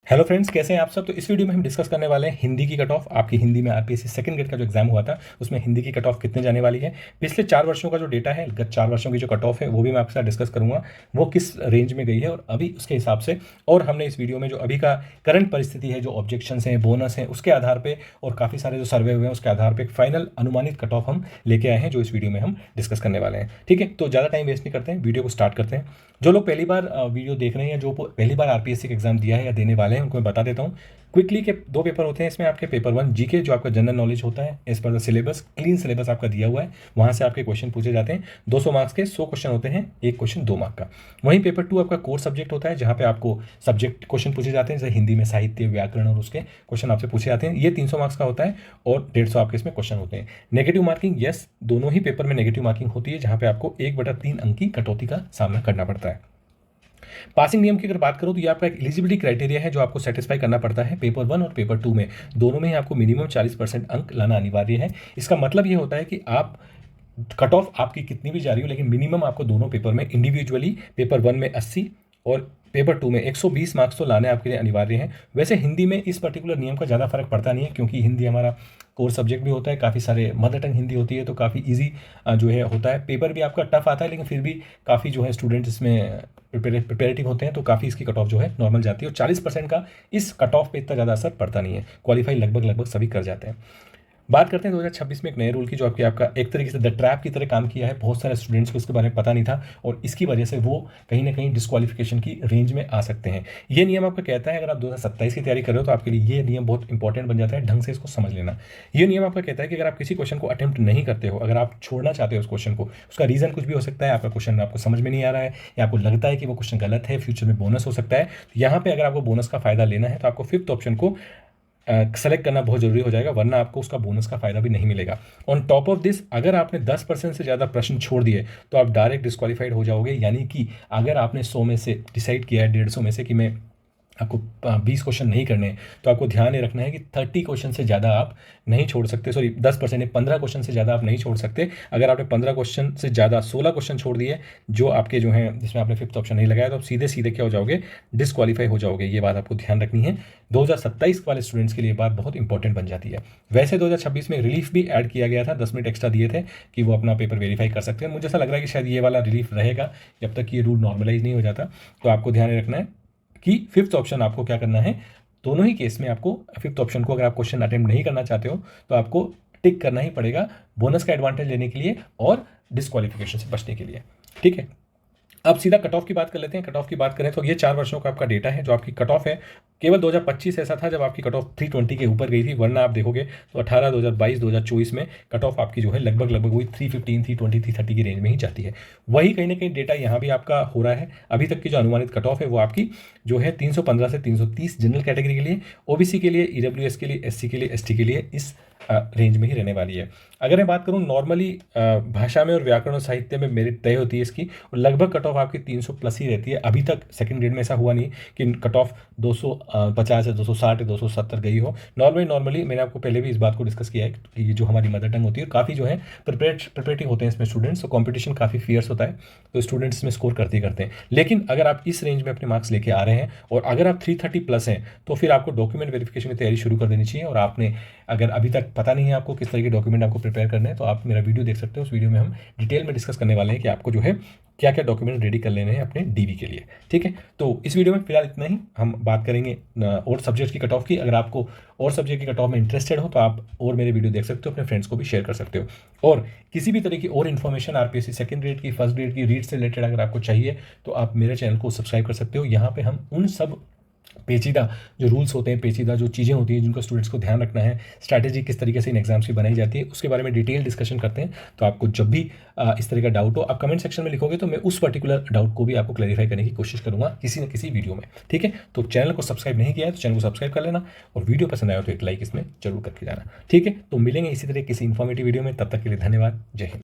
Hello friends, कैसे हैं आप सब। तो इस वीडियो में हम डिस्कस करने वाले हैं हिंदी की कट ऑफ। आपकी हिंदी में आरपीएससी सेकंड ग्रेड का जो एग्जाम हुआ था उसमें हिंदी की कट ऑफ कितने जाने वाली है। पिछले 4 वर्षों का जो डेटा है, गत 4 वर्षों की जो कट ऑफ है वो भी मैं आपके साथ डिस्कस करूंगा, वो किस रेंज में गई है और अभी उसके हिसाब से। और हमने इस वीडियो में जो अभी का करंट परिस्थिति है, जो ऑब्जेक्शन हैं, बोनस हैं, उसके आधार पर और काफ़ी सारे जो सर्वे हुए हैं उसके आधार पर एक फाइनल अनुमानित कट ऑफ हम लेके आए हैं, जो इस वीडियो में हम डिस्कस करने वाले हैं। ठीक है, तो ज़्यादा टाइम वेस्ट नहीं करते हैं, वीडियो को स्टार्ट करते हैं। जो लोग पहली बार वीडियो देख रहे हैं, जो पहली बार आरपीएससी का एग्जाम दिया है या देने वाले हैं, उनको मैं बता देता हूँ क्विकली के 2 पेपर होते हैं इसमें। आपके पेपर 1 जीके, जो आपका जनरल नॉलेज होता है as per the syllabus, clean syllabus आपका दिया हुआ है, वहाँ से आपके क्वेश्चन पूछे जाते हैं। 200 मार्क्स के 100 क्वेश्चन होते हैं, एक क्वेश्चन 2 मार्क का। वहीं पेपर 2 आपका कोर सब्जेक्ट होता है, जहाँ पे आपको सब्जेक्ट क्वेश्चन पूछे जाते हैं, जैसे हिंदी में साहित्य, व्याकरण और उसके क्वेश्चन आपसे पूछे जाते हैं। ये 300 मार्क्स का होता है और 150 आपके इसमें क्वेश्चन होते हैं। नेगेटिव मार्किंग, यस, दोनों ही पेपर में नेगेटिव मार्किंग होती है, जहाँ पे आपको 1/3 अंक की कटौती का सामना करना पड़ता है। पासिंग नियम की अगर बात करूं तो ये आपका एक एलिजिबिलिटी क्राइटेरिया है जो आपको सेटिस्फाई करना पड़ता है। पेपर 1 और पेपर 2 में दोनों में ही आपको मिनिमम 40% अंक लाना अनिवार्य है। इसका मतलब ये होता है कि आप कट ऑफ आपकी कितनी भी जा रही हो, लेकिन मिनिमम आपको दोनों पेपर में इंडिविजुअली, पेपर 1 में 80 और पेपर 2 में 120 मार्क्स तो लाने आपके लिए अनिवार्य हैं। वैसे हिंदी में इस पर्टिकुलर नियम का ज़्यादा फर्क पड़ता नहीं है, क्योंकि हिंदी हमारा कोर सब्जेक्ट भी होता है, काफ़ी सारे मदर टंग हिंदी होती है, तो काफ़ी ईजी जो है होता है। पेपर भी आपका टफ आता है, लेकिन फिर भी काफ़ी जो है स्टूडेंट्स इसमें प्रिपेरेटिव होते हैं, तो काफ़ी इसकी कट ऑफ जो है नॉर्मल जाती है। और 40% का इस कट ऑफ पे इतना ज़्यादा असर पड़ता नहीं है, क्वालिफाई लगभग सभी कर जाते हैं। बात करते हैं 2026 में एक नए रूल की, जो आपका एक तरीके से द ट्रैप की तरह काम किया है। बहुत सारे स्टूडेंट्स को इसके बारे में पता नहीं था और इसकी वजह से वो कहीं ना कहीं डिस्क्वालिफिकेशन की रेंज में आ सकते हैं। ये नियम आपका कहता है, अगर आप 2027 की तैयारी कर रहे हो तो आपके लिए ये नियम बहुत इंपॉर्टेंट बन जाता है, ढंग से इसको समझ लेना। ये नियम आपका कहता है कि अगर आप किसी क्वेश्चन को अटेम्प्ट नहीं करते हो, अगर आप छोड़ना चाहते हो उस क्वेश्चन को, उसका रीज़न कुछ भी हो सकता है, आपका क्वेश्चन आपको समझ में नहीं आ रहा है या आपको लगता है कि वो क्वेश्चन गलत है, फ्यूचर में बोनस हो सकता है, तो यहाँ पे अगर आपको बोनस का फायदा लेना है तो आपको फिफ्थ ऑप्शन को सेलेक्ट करना बहुत जरूरी हो जाएगा, वरना आपको उसका बोनस का फायदा भी नहीं मिलेगा। ऑन टॉप ऑफ दिस, अगर आपने 10% से ज़्यादा प्रश्न छोड़ दिए तो आप डायरेक्ट डिस्क्वालीफाइड हो जाओगे। यानी कि अगर आपने 100 में से डिसाइड किया है, 150 में से कि मैं आपको 20 क्वेश्चन नहीं करने हैं, तो आपको ध्यान ये रखना है कि 30 क्वेश्चन से ज़्यादा आप नहीं छोड़ सकते। सॉरी, 10% 15 क्वेश्चन से ज़्यादा आप नहीं छोड़ सकते। अगर आपने 15 क्वेश्चन से ज़्यादा 16 क्वेश्चन छोड़ दिए, जो आपके जो हैं जिसमें आपने फिफ्थ ऑप्शन नहीं लगाया, तो आप सीधे सीधे क्या हो जाओगे, डिस्क्वालीफाई हो जाओगे। ये बात आपको ध्यान रखनी है। 2027 वाले स्टूडेंट्स के लिए बात बहुत इंपॉर्टेंट बन जाती है। वैसे 2026 में रिलीफ भी ऐड किया गया था, 10 मिनट एक्स्ट्रा दिए थे कि वो अपना पेपर वेरीफाई कर सकते हैं। मुझे ऐसा लग रहा है कि शायद ये वाला रिलीफ रहेगा जब तक ये रूल नॉर्मलाइज नहीं हो जाता। तो आपको ध्यान रखना है कि फिफ्थ ऑप्शन आपको क्या करना है। दोनों ही केस में आपको फिफ्थ ऑप्शन को, अगर आप क्वेश्चन अटेम्प्ट नहीं करना चाहते हो, तो आपको टिक करना ही पड़ेगा, बोनस का एडवांटेज लेने के लिए और डिस्क्वालिफिकेशन से बचने के लिए। ठीक है, अब सीधा कट ऑफ की बात कर लेते हैं। कट ऑफ की बात करें तो ये 4 वर्षों का आपका डेटा है, जो आपकी कट ऑफ है। केवल 2025 ऐसा था जब आपकी कट ऑफ 320 के ऊपर गई थी, वरना आप देखोगे तो 18, 2022, 2024 में कट ऑफ आपकी जो है लगभग वही 315, 320, 330 की रेंज में ही जाती है। वही कहीं ना कहीं डेटा यहाँ भी आपका हो रहा है। अभी तक की जो अनुमानित कट ऑफ है वो आपकी जो है 315 से 330 जनरल कैटेगरी के लिए, ओबीसी के लिए, ईडब्ल्यूएस के लिए, एससी के लिए, एसटी के लिए इस रेंज में ही रहने वाली है। अगर मैं बात करूं नॉर्मली भाषा में और व्याकरण और साहित्य में मेरिट तय होती है इसकी, और लगभग कट ऑफ आपकी 300 प्लस ही रहती है। अभी तक सेकंड ग्रेड में ऐसा हुआ नहीं कि कट ऑफ 250 या 260 या 270 गई हो। नॉर्मली मैंने आपको पहले भी इस बात को डिस्कस किया है कि ये जो हमारी मदर टंग होती है, काफ़ी जो है प्रिपरेटिव होते हैं इसमें स्टूडेंट्स, तो कॉम्पिटिशन काफ़ी फियर्स होता है, तो स्टूडेंट्स इसमें स्कोर करते हैं। लेकिन अगर आप इस रेंज में अपने मार्क्स लेके आ रहे हैं और अगर आप 330 प्लस हैं, तो फिर आपको डॉक्यूमेंट वेरिफिकेशन की तैयारी शुरू कर देनी चाहिए। और आपने अगर अभी तक पता नहीं है आपको किस तरह के डॉक्यूमेंट आपको प्रिपेयर करने हैं, तो आप मेरा वीडियो देख सकते हो। उस वीडियो में हम डिटेल में डिस्कस करने वाले हैं कि आपको जो है क्या क्या डॉक्यूमेंट रेडी कर लेने हैं अपने डीवी के लिए। ठीक है, तो इस वीडियो में फिलहाल इतना ही। हम बात करेंगे और सब्जेक्ट की कट ऑफ की। अगर आपको और सब्जेक्ट की कट ऑफ में इंटरेस्टेड हो तो आप और मेरे वीडियो देख सकते हो, अपने फ्रेंड्स को भी शेयर कर सकते हो। और किसी भी तरह की और इन्फॉर्मेशन आरपीएससी सेकंड ग्रेड की, फर्स्ट ग्रेड की, रीट से रिलेटेड अगर आपको चाहिए तो आप मेरे चैनल को सब्सक्राइब कर सकते हो। यहाँ पे हम उन सब पेचीदा जो रूल्स होते हैं, पेचीदा जो चीज़ें होती हैं जिनको स्टूडेंट्स को ध्यान रखना है, स्ट्रैटेजी किस तरीके से इन एग्जाम्स की बनाई जाती है, उसके बारे में डिटेल डिस्कशन करते हैं। तो आपको जब भी इस तरह का डाउट हो, आप कमेंट सेक्शन में लिखोगे तो मैं उस पर्टिकुलर डाउट को भी आपको क्लैरिफाई करने की कोशिश करूंगा किसी न किसी वीडियो में। ठीक है, तो चैनल को सब्सक्राइब नहीं किया है तो चैनल को सब्सक्राइब कर लेना, और वीडियो पसंद आया तो एक लाइक इसमें जरूर करके जाना। ठीक है, तो मिलेंगे इसी तरह किसी इन्फॉर्मेटिव वीडियो में, तब तक के लिए धन्यवाद। जय हिंद।